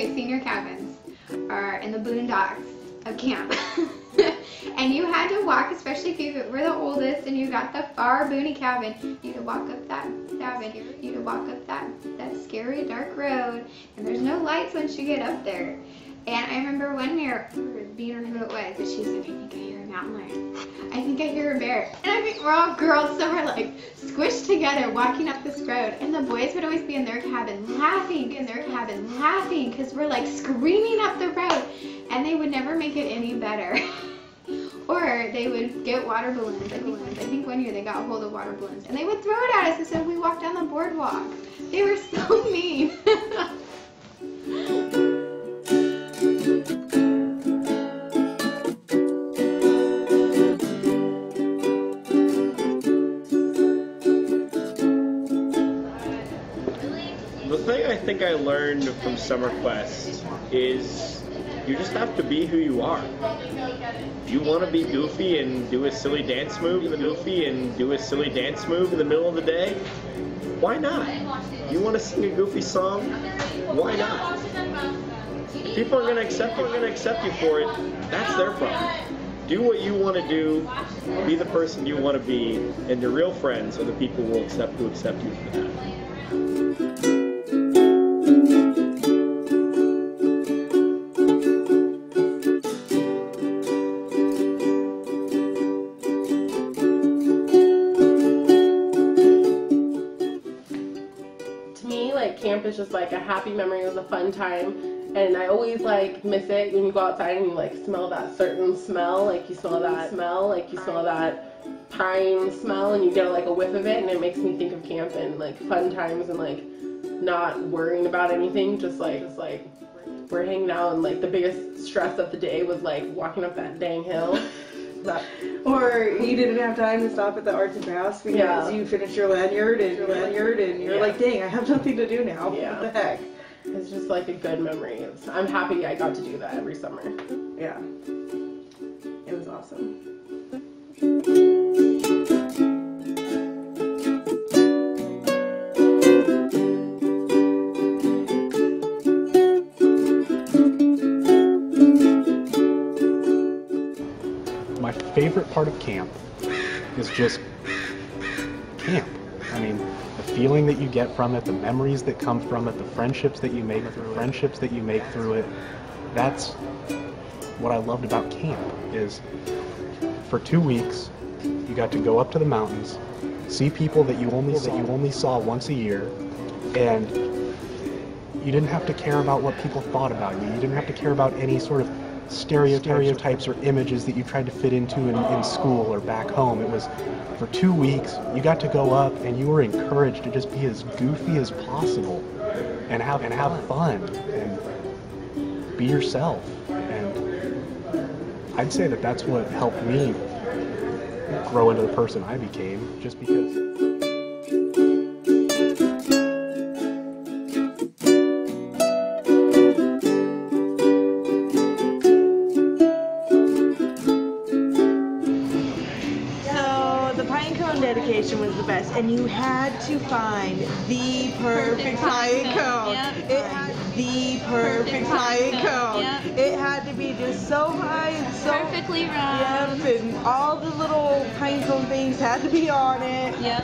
Okay, senior cabins are in the boondocks of camp. And you had to walk, especially if you were the oldest and you got the far boony cabin, you had to walk up that cabin, you had to walk up that scary dark road, and there's no lights once you get up there. And I remember one year, being her who it was, but she said, I think I hear a mountain lion. I think I hear a bear. And I think we're all girls, so we're like squished together walking up this road. And the boys would always be in their cabin laughing, because we're like screaming up the road. And they would never make it any better. Or they would get water balloons. I think one year they got a hold of water balloons. And they would throw it at us as if we walked down the boardwalk. They were so mean. The thing I think I learned from Summer Quest is you just have to be who you are. You want to be goofy and do a silly dance move in the middle of the day? Why not? You want to sing a goofy song? Why not? If people are going to accept you for it, that's their problem. Do what you want to do, be the person you want to be, and your real friends are the people who will accept you for that. Camp is just like a happy memory. It was a fun time, and I always like miss it when you go outside and you like smell that certain smell, like you smell that pine smell, and you get like a whiff of it, and it makes me think of camp and like fun times and like not worrying about anything, just like we're hanging out, and like the biggest stress of the day was like walking up that dang hill. Or you didn't have time to stop at the arts and crafts because you finished your lanyard and you're like, dang, I have nothing to do now. Yeah. What the heck? It's just like a good memory. I'm happy I got to do that every summer. Yeah. It was awesome. My favorite part of camp is just camp. I mean, the feeling that you get from it, the memories that come from it, the friendships that you make through it. That's what I loved about camp, is for 2 weeks you got to go up to the mountains, see people that you only saw once a year, and you didn't have to care about what people thought about you. You didn't have to care about any sort of stereotypes or images that you tried to fit into in school or back home. It was for 2 weeks you got to go up and you were encouraged to just be as goofy as possible and have fun and be yourself. And I'd say that that's what helped me grow into the person I became, just because. Dedication was the best, and you had to find the perfect pine cone. Yep. It had the perfect pine cone. Yep. It had to be just so high and so perfectly round. Yep, and all the little pine cone things had to be on it. Yep.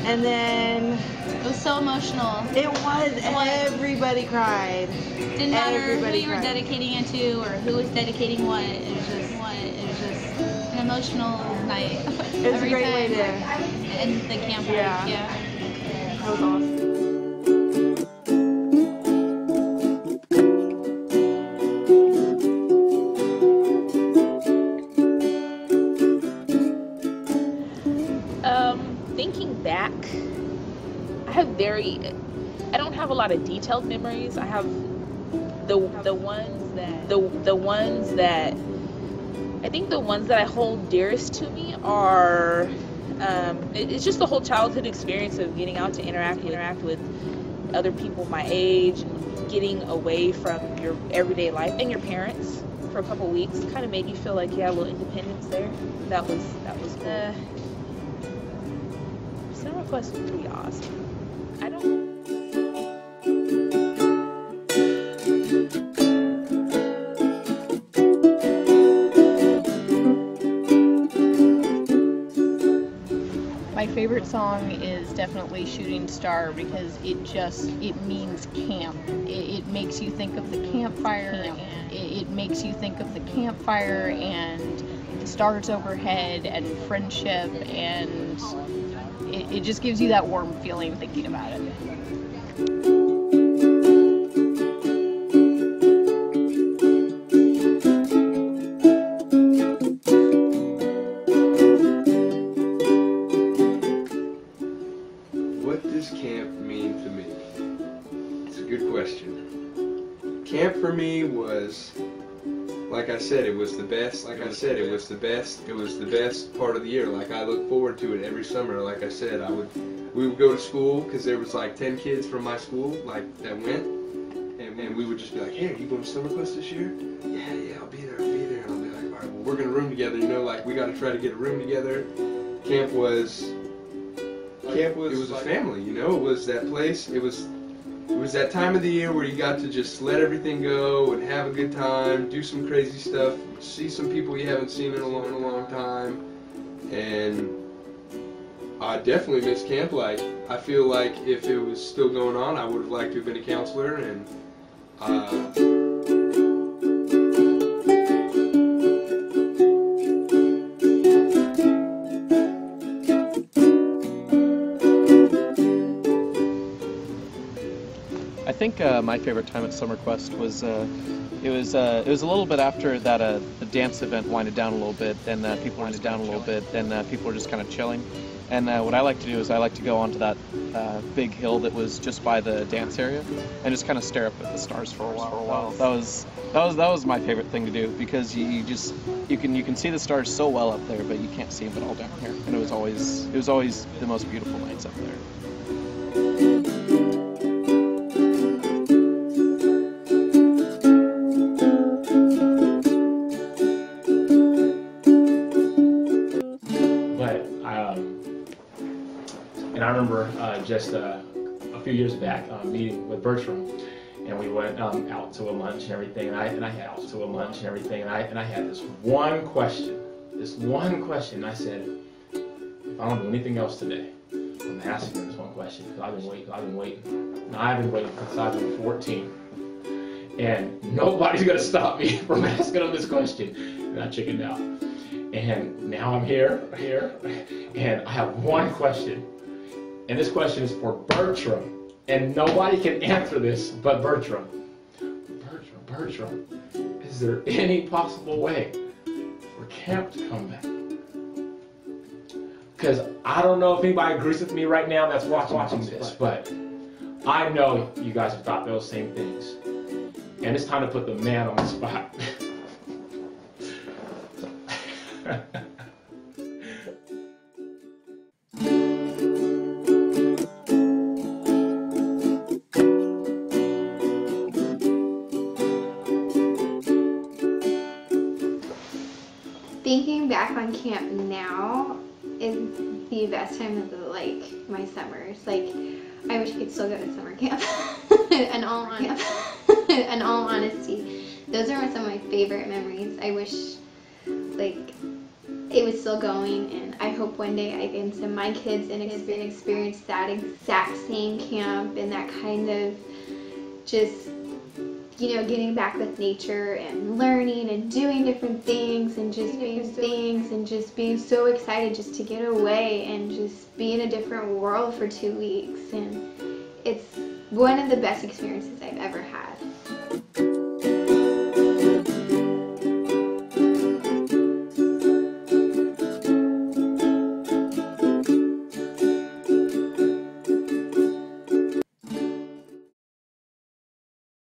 And then it was so emotional. It was. Everybody cried. Didn't matter who you were dedicating it to or who was dedicating what. It was just an emotional night. It was a great way to end the camp. Yeah. That was awesome. Thinking back, I don't have a lot of detailed memories. I have the ones that I think the ones that I hold dearest to me are it's just the whole childhood experience of getting out to interact with other people my age, and getting away from your everyday life and your parents for a couple weeks. Kind of made you feel like you had a little independence there. That was cool. Summer Quest was pretty awesome. favorite song is definitely Shooting Star because it means camp. It makes you think of the campfire. It makes you think of the campfire and the stars overhead and friendship, and it just gives you that warm feeling thinking about it. What does camp mean to me? It's a good question. Camp for me was, like I said, it was the best. Like I said, it was the best. It was the best part of the year. Like I look forward to it every summer. Like I said, we would go to school because there was like 10 kids from my school that went, and we would just be like, hey, are you going to Summer Quest this year? Yeah, I'll be there. And I'll be like, all right, well, we're gonna room together. You know, like we got to try to get a room together. Camp was it was a family. You know, it was that place. It was that time of the year where you got to just let everything go and have a good time, do some crazy stuff, see some people you haven't seen in a long time, and I definitely miss camp. Like, I feel like if it was still going on, I would have liked to have been a counselor, and I think my favorite time at Summer Quest was it was a little bit after that the dance event winded down a little bit, and people were just kind of chilling. And what I like to do is I like to go onto that big hill that was just by the dance area and just kind of stare up at the stars for a while. That was my favorite thing to do, because you can see the stars so well up there, but you can't see them at all down here. And it was always the most beautiful nights up there. And I remember just a few years back meeting with Bertram, and we went out to a lunch and everything, and I had this one question. And I said, if I don't do anything else today, I'm asking this one question, because I've been waiting. And I've been waiting since I've been 14. And nobody's going to stop me from asking them this question. And I chickened out. And now I'm here, and I have one question. And this question is for Bertram. And nobody can answer this but Bertram. Bertram, is there any possible way for camp to come back? Because I don't know if anybody agrees with me right now that's watching this, but I know you guys have thought those same things. And it's time to put the man on the spot. Thinking back on camp now is the best time of my summers. Like, I wish I could still go to summer camp. In all honesty, those are some of my favorite memories. I wish it was still going, and I hope one day I can send my kids and experience that exact same camp and that kind of just, getting back with nature and learning and doing different things and just being so excited just to get away and just be in a different world for 2 weeks. And it's one of the best experiences I've ever had.